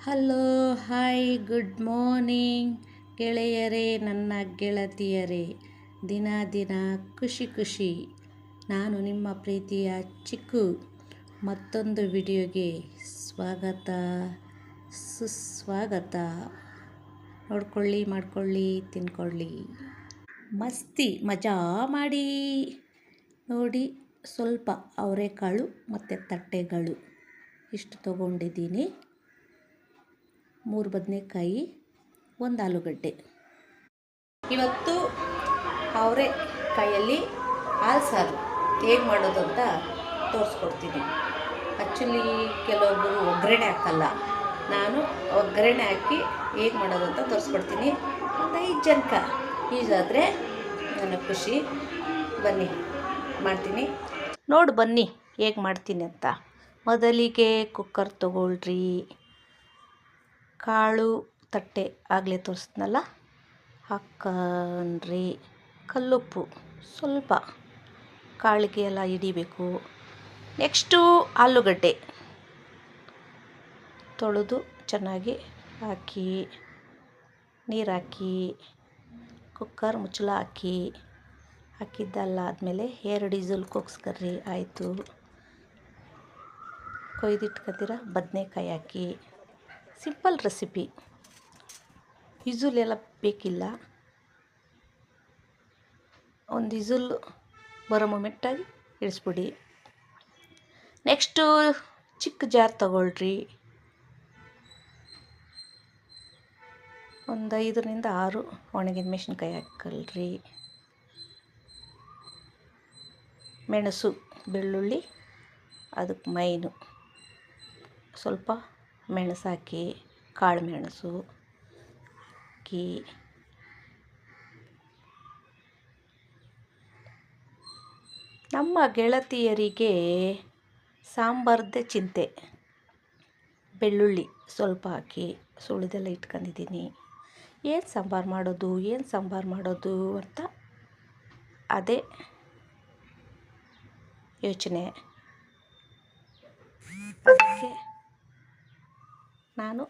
Hello hi good morning ಗೆಳೆಯರೇ, ನನ್ನ ಗೆಳತಿಯರೇ. ದಿನ ದಿನ ಖುಷಿ ಖುಷಿ. ನಾನು ನಿಮ್ಮ ಪ್ರೀತಿಯ ಚಿಕ್ಕು. ಮತ್ತೊಂದು ವಿಡಿಯೋಗೆ ಸ್ವಾಗತ ಸುಸ್ವಾಗತ. ನೋಡ್ಕೊಳ್ಳಿ, ಮಾಡ್ಕೊಳ್ಳಿ, ತಿನ್ಕೊಳ್ಳಿ, ಮಸ್ತಿ ಮಜಾ ಮಾಡಿ. ನೋಡಿ, ಸ್ವಲ್ಪ ಅವರೆಕಾಳು ಮತ್ತು ತಟ್ಟೆಗಳು ಇಷ್ಟು ತೊಗೊಂಡಿದ್ದೀನಿ. 3 ಬದನೆಕಾಯಿ, 1 ಆಲೂಗಡ್ಡೆ. ಇವತ್ತು ಅವರೆಕಾಯಲ್ಲಿ ಹಾಲು ಸಾರು ಹೇಗೆ ಮಾಡೋದು ಅಂತ ತೋರಿಸ್ಕೊಡ್ತೀನಿ. ಆ್ಯಕ್ಚುಲಿ ಕೆಲವೊಬ್ಬರು ಒಗ್ಗರಣೆ ಹಾಕಲ್ಲ, ನಾನು ಒಗ್ಗರಣೆ ಹಾಕಿ ಹೇಗೆ ಮಾಡೋದು ಅಂತ ತೋರಿಸ್ಕೊಡ್ತೀನಿ. ಒಂದು 5 ಜನಕ್ಕೆ ಈಸಾದರೆ ನನಗೆ ಖುಷಿ. ಬನ್ನಿ, ಮಾಡ್ತೀನಿ. ಬನ್ನಿ ಹೇಗೆ ಮಾಡ್ತೀನಿ ಅಂತ. ಮೊದಲಿಗೆ ಕುಕ್ಕರ್ ತೊಗೊಳ್ರಿ. ಕಾಳು ತಟ್ಟೆ ಆಗಲೇ ತೋರಿಸ್ನಲ್ಲ, ಹಾಕ್ಕೊಂಡ್ರಿ. ಕಲ್ಲುಪ್ಪು ಸ್ವಲ್ಪ ಕಾಳಿಗೆ ಎಲ್ಲ ಹಿಡಿಬೇಕು. ನೆಕ್ಸ್ಟು ಆಲೂಗಡ್ಡೆ ತೊಳೆದು ಚೆನ್ನಾಗಿ ಹಾಕಿ, ನೀರು ಹಾಕಿ, ಕುಕ್ಕರ್ ಮುಚ್ಚಳ ಹಾಕಿದ್ದೆಲ್ಲ ಆದಮೇಲೆ 2 ವಿಸಿಲ್ ಕೂಗಿಸ್ಕರ್ರಿ. ಆಯಿತು. ಕೊಯ್ದಿಟ್ಕೊತೀರ ಬದನೆಕಾಯಿ ಹಾಕಿ. ಸಿಂಪಲ್ ರೆಸಿಪಿ, ವಿಸಿಲ್ ಎಲ್ಲ ಬೇಕಿಲ್ಲ. ಒಂದು ವಿಸಿಲ್ ಬರೋ ಮೊಮೆಂಟಾಗಿ ಇಳಿಸ್ಬಿಡಿ. ನೆಕ್ಸ್ಟು ಚಿಕ್ಕ ಜಾರ್ ತಗೊಳ್ರಿ. ಒಂದು 5ರಿಂದ 6 ಒಣಗಿದ ಮೆಣಸಿನ್ಕಾಯಿ ಹಾಕ್ಕೊಳ್ರಿ. ಮೆಣಸು, ಬೆಳ್ಳುಳ್ಳಿ ಅದಕ್ಕೆ ಮೈನು. ಸ್ವಲ್ಪ ಮೆಣಸು ಹಾಕಿ, ಕಾಳು ಮೆಣಸು ಹಾಕಿ, ನಮ್ಮ ಗೆಳತಿಯರಿಗೆ ಸಾಂಬಾರ್ದೇ ಚಿಂತೆ. ಬೆಳ್ಳುಳ್ಳಿ ಸ್ವಲ್ಪ ಹಾಕಿ ಸುಳಿದೆಲ್ಲ ಇಟ್ಕೊಂಡಿದ್ದೀನಿ. ಏನು ಸಾಂಬಾರು ಮಾಡೋದು ಅಂತ ಅದೇ ಯೋಚನೆ. ಅದಕ್ಕೆ ನಾನು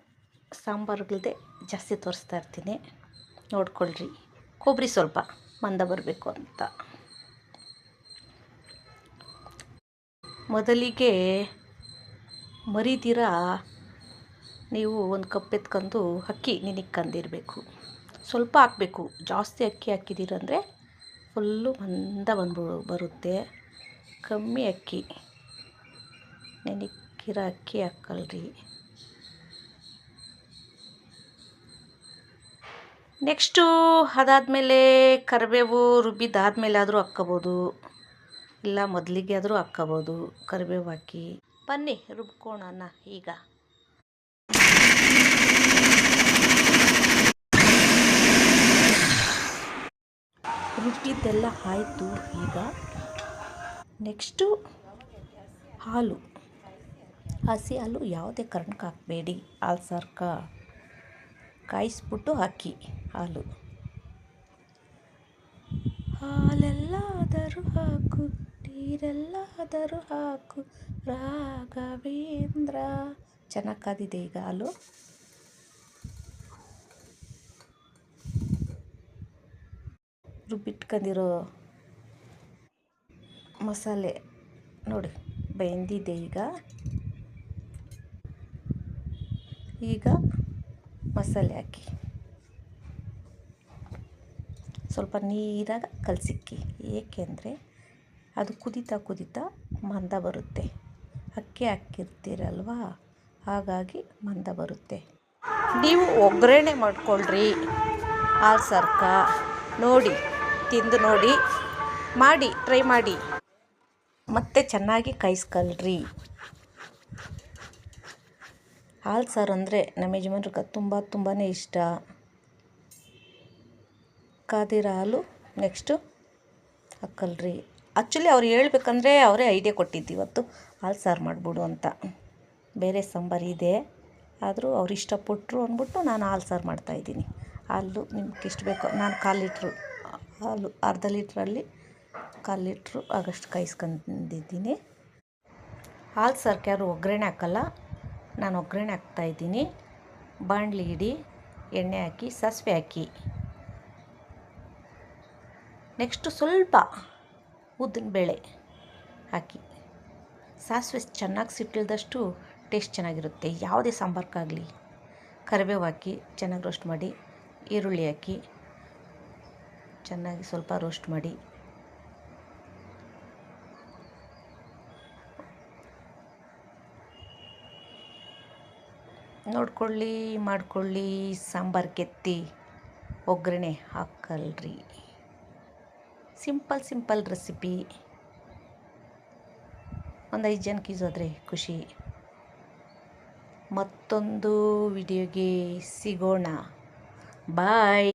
ಸಾಂಬಾರುಗಳದ್ದೇ ಜಾಸ್ತಿ ತೋರಿಸ್ತಾ ಇರ್ತೀನಿ. ನೋಡ್ಕೊಳ್ರಿ. ಕೊಬ್ಬರಿ ಸ್ವಲ್ಪ ಮಂದ ಬರಬೇಕು ಅಂತ. ಮೊದಲಿಗೆ ಮರಿದಿರ ನೀವು 1 ಕಪ್ ಎತ್ಕೊಂಡು ಅಕ್ಕಿ ನೆನಿಕ್ಕೊಂಡಿರಬೇಕು. ಸ್ವಲ್ಪ ಹಾಕಬೇಕು, ಜಾಸ್ತಿ ಅಕ್ಕಿ ಹಾಕಿದ್ದೀರಂದರೆ ಫುಲ್ಲು ಮಂದ ಬರುತ್ತೆ. ಕಮ್ಮಿ ಅಕ್ಕಿ, ನೆನಿಕ್ಕಿರೋ ಅಕ್ಕಿ ಹಾಕ್ಕೊಳ್ರಿ. ನೆಕ್ಸ್ಟು ಅದಾದಮೇಲೆ ಕರಿಬೇವು ರುಬ್ಬಿದ್ದಾದಮೇಲೆ ಆದರೂ ಹಾಕ್ಕೋಬೋದು, ಇಲ್ಲ ಮೊದಲಿಗೆ ಆದರೂ ಹಾಕ್ಕೋಬೋದು. ಕರಿಬೇವು ಹಾಕಿ ಬನ್ನಿ ರುಬ್ಕೊಳ್ಳೋಣ. ಈಗ ರುಬ್ಬಿದ್ದೆಲ್ಲ ಆಯಿತು. ಈಗ ನೆಕ್ಸ್ಟು ಹಾಲು, ಹಸಿ ಹಾಲು ಯಾವುದೇ ಕಾರಣಕ್ಕೆ ಹಾಕಬೇಡಿ. ಹಾಲು ಸಾರ್ಕ ಕಾಯಿಸ್ಬಿಟ್ಟು ಹಾಕಿ. ಹಾಲೆಲ್ಲಾದರೂ ಹಾಕು, ನೀರೆಲ್ಲಾದರೂ ಹಾಕು, ರಾಘವೇಂದ್ರ. ಚೆನ್ನಾಗಿ ಕಾದಿದೆ ಈಗ ಹಾಲು. ರುಬ್ಬಿಟ್ಕೊಂಡಿರೋ ಮಸಾಲೆ ನೋಡಿ ಬೆಂದಿದೆ. ಈಗ ಮಸಾಲೆ ಹಾಕಿ ಸ್ವಲ್ಪ ನೀರಾಗ ಕಲಸಿಕ್ಕಿ. ಏಕೆಂದರೆ ಅದು ಕುದೀತಾ ಮಂದ ಬರುತ್ತೆ. ಅಕ್ಕಿ ಹಾಕಿರ್ತೀರಲ್ವ, ಹಾಗಾಗಿ ಮಂದ ಬರುತ್ತೆ. ನೀವು ಒಗ್ಗರಣೆ ಮಾಡ್ಕೊಳ್ರಿ ಹಾಲು ಸಾರ್ಕ. ನೋಡಿ, ತಿಂದು ನೋಡಿ, ಟ್ರೈ ಮಾಡಿ, ಮತ್ತೆ ಚೆನ್ನಾಗಿ ಕಾಯಿಸ್ಕೊಳ್ರಿ. ಹಾಲು ಸಾರು ಅಂದರೆ ನಮ್ಮ ಯಜಮಾನ್ರಿಗೆ ತುಂಬಾ ಇಷ್ಟ. ಕಾದಿರೋ ಹಾಲು ನೆಕ್ಸ್ಟು ಹಾಕ್ಕೊಳ್ರಿ. ಆ್ಯಕ್ಚುಲಿ ಅವ್ರು ಹೇಳ್ಬೇಕಂದ್ರೆ ಅವರೇ ಐಡಿಯಾ ಕೊಟ್ಟಿದ್ದು ಇವತ್ತು ಹಾಲು ಸಾರು ಮಾಡಿಬಿಡು ಅಂತ. ಬೇರೆ ಸಾಂಬಾರು ಇದೆ, ಆದರೂ ಅವ್ರು ಇಷ್ಟಪಟ್ಟರು ಅಂದ್ಬಿಟ್ಟು ನಾನು ಹಾಲು ಸಾರು ಮಾಡ್ತಾಯಿದ್ದೀನಿ. ಹಾಲು ನಿಮ್ಗೆ ಎಷ್ಟು ಬೇಕೋ. ನಾನು 1/4 ಲೀಟ್ರು ಹಾಲು, ಅರ್ಧ ಲೀಟ್ರಲ್ಲಿ 1/4 ಲೀಟ್ರು ಆಗಷ್ಟು ಕಾಯಿಸ್ಕೊಂಡಿದ್ದೀನಿ. ಹಾಲು ಸಾರ್ಗೆ ಯಾರು ಒಗ್ಗರಣೆ ಹಾಕಲ್ಲ, ನಾನು ಒಗ್ಗರಣೆ ಹಾಕ್ತಾಯಿದ್ದೀನಿ. ಬಾಣಲಿ ಇಡಿ, ಎಣ್ಣೆ ಹಾಕಿ, ಸಾಸಿವೆ ಹಾಕಿ, ನೆಕ್ಸ್ಟು ಸ್ವಲ್ಪ ಉದ್ದಿನಬೇಳೆ ಹಾಕಿ. ಸಾಸಿವೆ ಚೆನ್ನಾಗಿ ಸಿಟ್ಟಿಲ್ದಷ್ಟು ಟೇಸ್ಟ್ ಚೆನ್ನಾಗಿರುತ್ತೆ ಯಾವುದೇ ಸಾಂಬಾರ್ಗಾಗಲಿ. ಕರಿಬೇವು ಹಾಕಿ ಚೆನ್ನಾಗಿ ರೋಸ್ಟ್ ಮಾಡಿ, ಈರುಳ್ಳಿ ಹಾಕಿ ಚೆನ್ನಾಗಿ ಸ್ವಲ್ಪ ರೋಸ್ಟ್ ಮಾಡಿ, ನೋಡ್ಕೊಳ್ಳಿ, ಮಾಡ್ಕೊಳ್ಳಿ. ಸಾಂಬಾರು ಕೆತ್ತಿ ಒಗ್ಗರಣೆ ಹಾಕಲ್ರಿ. Simple recipe. ಒಂದು 5 ಜನಕ್ಕೆ ಯೂಸ್ ಆದರೆ ಖುಷಿ. ಮತ್ತೊಂದು ವಿಡಿಯೋಗೆ ಸಿಗೋಣ. ಬಾಯ್.